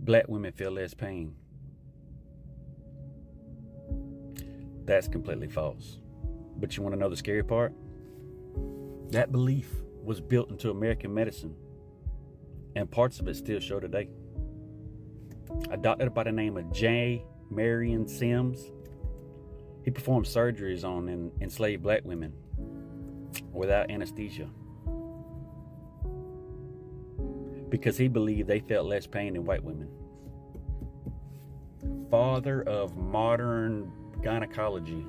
black women feel less pain. That's completely false. But you want to know the scary part? That belief was built into American medicine, and parts of it still show today. A doctor by the name of J. Marion Sims, he performed surgeries on enslaved black women without anesthesia because he believed they felt less pain than white women. Father of modern gynecology.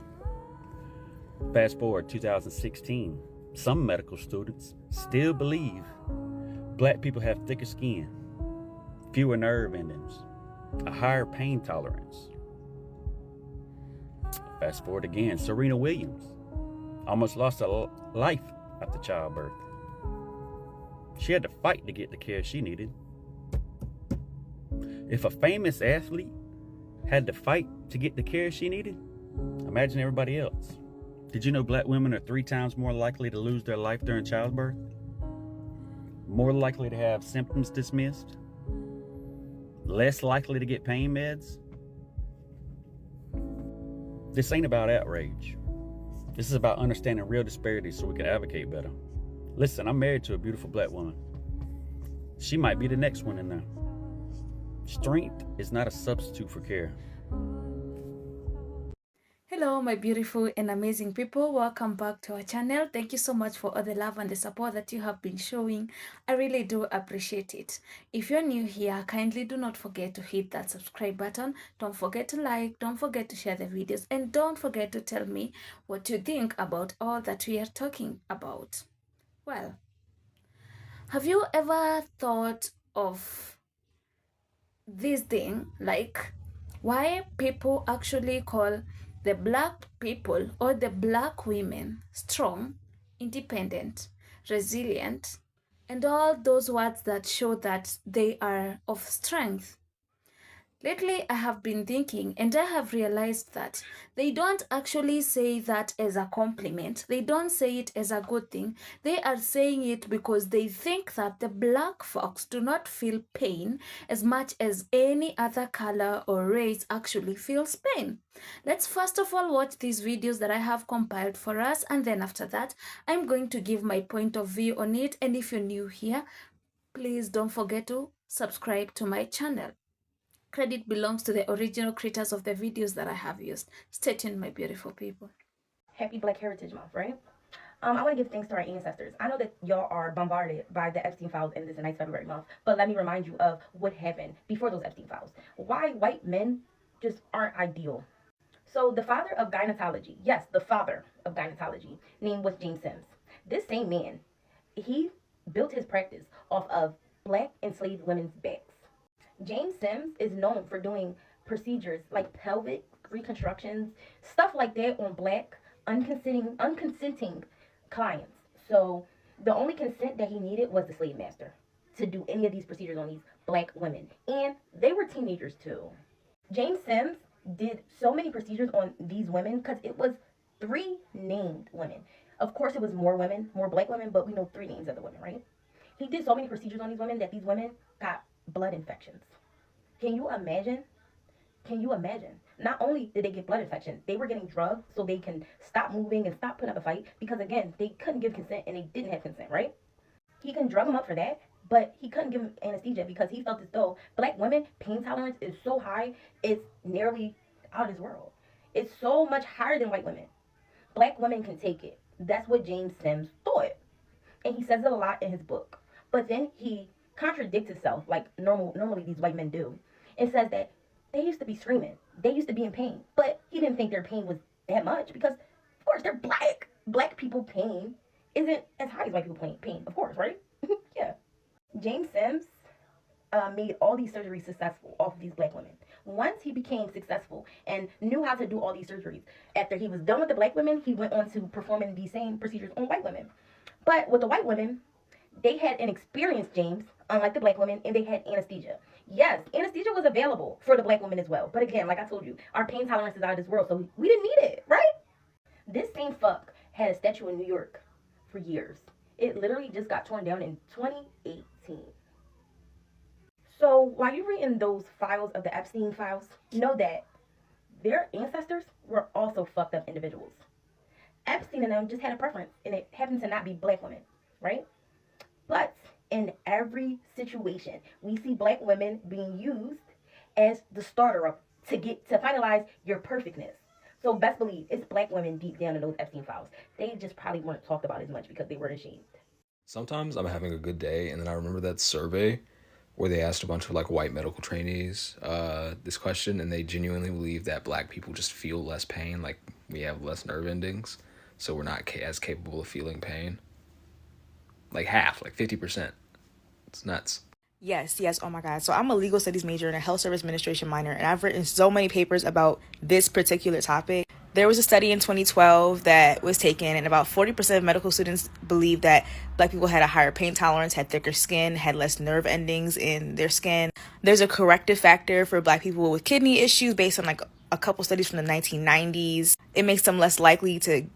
Fast forward 2016, some medical students still believe black people have thicker skin, fewer nerve endings, a higher pain tolerance. Fast forward again, Serena Williams almost lost her life after childbirth. She had to fight to get the care she needed. If a famous athlete had to fight to get the care she needed, imagine everybody else. Did you know black women are 3 times more likely to lose their life during childbirth? More likely to have symptoms dismissed? Less likely to get pain meds? This ain't about outrage. This is about understanding real disparities so we can advocate better. Listen, I'm married to a beautiful black woman. She might be the next one in there. Strength is not a substitute for care. Hello my beautiful and amazing people, welcome back to our channel. Thank you so much for all the love and the support that you have been showing. I really do appreciate it. If you're new here, kindly do not forget to hit that subscribe button. Don't forget to like, don't forget to share the videos, and don't forget to tell me what you think about all that we are talking about. Well, have you ever thought of this thing, like why people actually call the black people or the black women strong, independent, resilient, and all those words that show that they are of strength? Lately, I have been thinking and I have realized that they don't actually say that as a compliment. They don't say it as a good thing. They are saying it because they think that the black folks do not feel pain as much as any other color or race actually feels pain. Let's first of all watch these videos that I have compiled for us, and then after that, I'm going to give my point of view on it. And if you're new here, please don't forget to subscribe to my channel. Credit belongs to the original creators of the videos that I have used. Stay tuned, my beautiful people. Happy Black Heritage Month, right? I want to give thanks to our ancestors. I know that y'all are bombarded by the Epstein files in this nice February month, but let me remind you of what happened before those Epstein files. Why white men just aren't ideal. So the father of gynecology, yes, the father of gynecology, name was James Sims. This same man, he built his practice off of black enslaved women's backs. James Sims is known for doing procedures like pelvic reconstructions, stuff like that on black unconsenting clients. So the only consent that he needed was the slave master to do any of these procedures on these black women. And they were teenagers too. James Sims did so many procedures on these women because it was 3 named women. Of course, it was more women, more black women, but we know 3 names of the women, right? He did so many procedures on these women that these women got blood infections. Can you imagine? Can you imagine? Not only did they get blood infections, they were getting drugs so they can stop moving and stop putting up a fight because, again, they couldn't give consent and they didn't have consent, right? He can drug them up for that, but he couldn't give them anesthesia because he felt as though black women pain tolerance is so high, it's nearly out of this world. It's so much higher than white women. Black women can take it. That's what James Sims thought. And he says it a lot in his book. But then he contradicts himself like normally these white men do. It says that they used to be screaming. They used to be in pain. But he didn't think their pain was that much because, of course, they're black. Black people pain isn't as high as white people pain, of course, right? Yeah. James Sims made all these surgeries successful off of these black women. Once he became successful and knew how to do all these surgeries, after he was done with the black women, he went on to performing these same procedures on white women. But with the white women, they had an experienced James, unlike the black women, and they had anesthesia. Yes, anesthesia was available for the black women as well. But again, like I told you, our pain tolerance is out of this world, so we didn't need it, right? This same fuck had a statue in New York for years. It literally just got torn down in 2018. So while you're reading those files of the Epstein files, know that their ancestors were also fucked up individuals. Epstein and them just had a preference, and it happened to not be black women, right? But in every situation, we see black women being used as the starter up to finalize your perfectness. So best believe it's black women deep down in those Epstein files. They just probably weren't talked about as much because they were ashamed. Sometimes I'm having a good day, and then I remember that survey where they asked a bunch of like white medical trainees this question, and they genuinely believe that black people just feel less pain, like we have less nerve endings, so we're not as capable of feeling pain. Like half, like 50%. It's nuts. Yes, yes. Oh my God. So I'm a legal studies major and a health service administration minor, and I've written so many papers about this particular topic. There was a study in 2012 that was taken, and about 40% of medical students believe that black people had a higher pain tolerance, had thicker skin, had less nerve endings in their skin. There's a corrective factor for black people with kidney issues based on like a couple studies from the 1990s. It makes them less likely to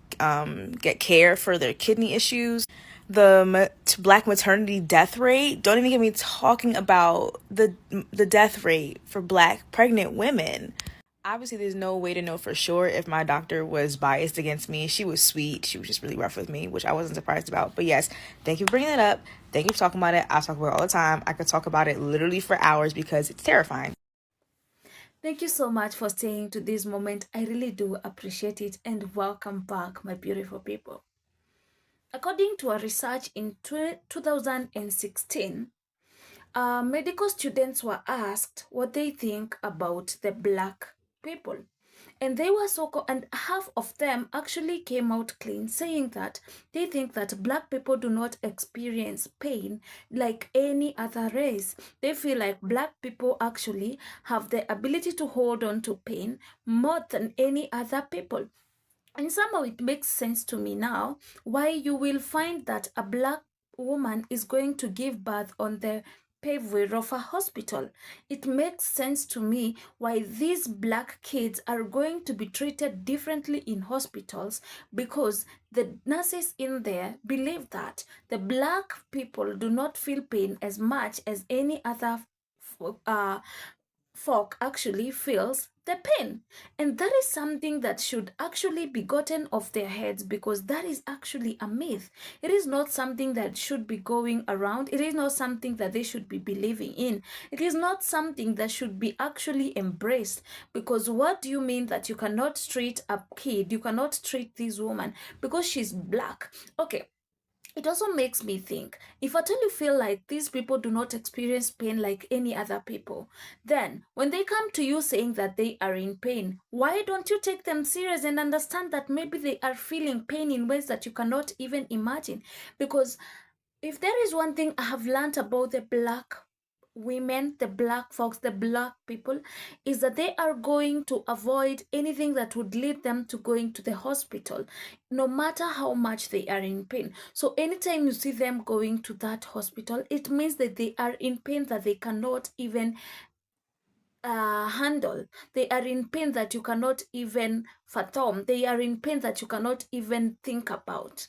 get care for their kidney issues. The black maternity death rate, don't even get me talking about the death rate for black pregnant women. Obviously, there's no way to know for sure if my doctor was biased against me. She was sweet. She was just really rough with me, which I wasn't surprised about. But yes, thank you for bringing it up. Thank you for talking about it. I talk about it all the time. I could talk about it literally for hours because it's terrifying. Thank you so much for staying to this moment. I really do appreciate it, and welcome back, my beautiful people. According to a research in 2016, medical students were asked what they think about the black people. And they were and half of them actually came out clean, saying that they think that black people do not experience pain like any other race. They feel like black people actually have the ability to hold on to pain more than any other people. And somehow it makes sense to me now why you will find that a black woman is going to give birth on the paveway of a hospital. It makes sense to me why these black kids are going to be treated differently in hospitals, because the nurses in there believe that the black people do not feel pain as much as any other folk actually feels the pain. And that is something that should actually be gotten off their heads, because that is actually a myth. It is not something that should be going around. It is not something that they should be believing in. It is not something that should be actually embraced, because what do you mean that you cannot treat a kid, you cannot treat this woman because she's black? Okay, it also makes me think, if at all you feel like these people do not experience pain like any other people, then when they come to you saying that they are in pain, why don't you take them serious and understand that maybe they are feeling pain in ways that you cannot even imagine? Because if there is one thing I have learned about the black women, the black folks, the black people, is that they are going to avoid anything that would lead them to going to the hospital, no matter how much they are in pain. So anytime you see them going to that hospital, it means that they are in pain that they cannot even handle. They are in pain that you cannot even fathom. They are in pain that you cannot even think about.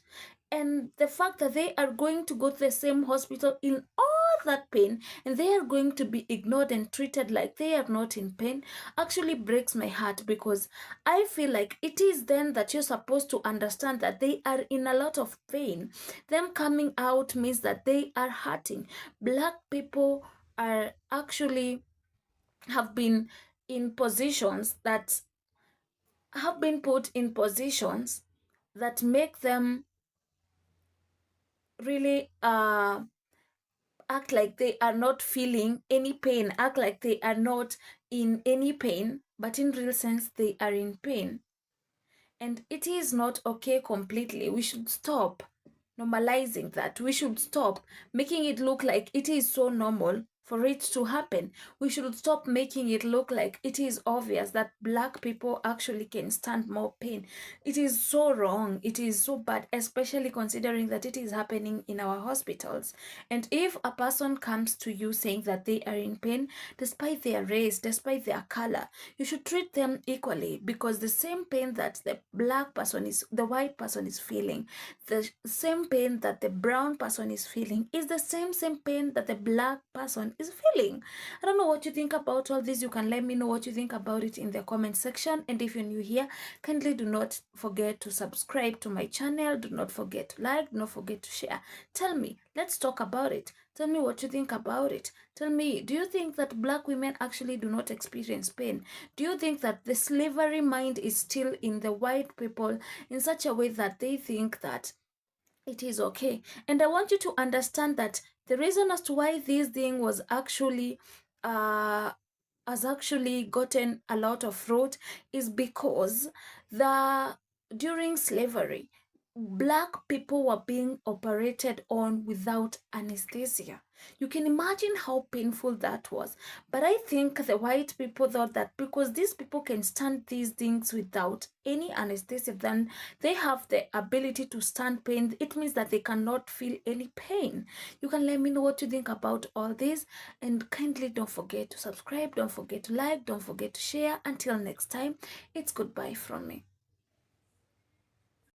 And the fact that they are going to go to the same hospital in all that pain, and they are going to be ignored and treated like they are not in pain, actually breaks my heart, because I feel like it is then that you're supposed to understand that they are in a lot of pain. Them coming out means that they are hurting. Black people are actually have been in positions that have been put in positions that make them really act like they are not feeling any pain, act like they are not in any pain, but in real sense they are in pain. And it is not okay completely. We should stop normalizing that. We should stop making it look like it is so normal for it to happen. We should stop making it look like it is obvious that black people actually can stand more pain. It is so wrong. It is so bad, especially considering that it is happening in our hospitals. And if a person comes to you saying that they are in pain, despite their race, despite their color, you should treat them equally, because the same pain that the white person is feeling, the same pain that the brown person is feeling, is the same pain that the black person is feeling. I don't know what you think about all this. You can let me know what you think about it in the comment section. And if you're new here, kindly do not forget to subscribe to my channel. Do not forget to like, do not forget to share. Tell me, let's talk about it. Tell me what you think about it. Tell me, do you think that black women actually do not experience pain? Do you think that the slavery mind is still in the white people in such a way that they think that it is okay? And I want you to understand that the reason as to why this thing was actually has actually gotten a lot of fruit is because during slavery, black people were being operated on without anesthesia. You can imagine how painful that was. But I think the white people thought that because these people can stand these things without any anesthesia, then they have the ability to stand pain. It means that they cannot feel any pain. You can let me know what you think about all this. And kindly don't forget to subscribe, don't forget to like, don't forget to share. Until next time, it's goodbye from me.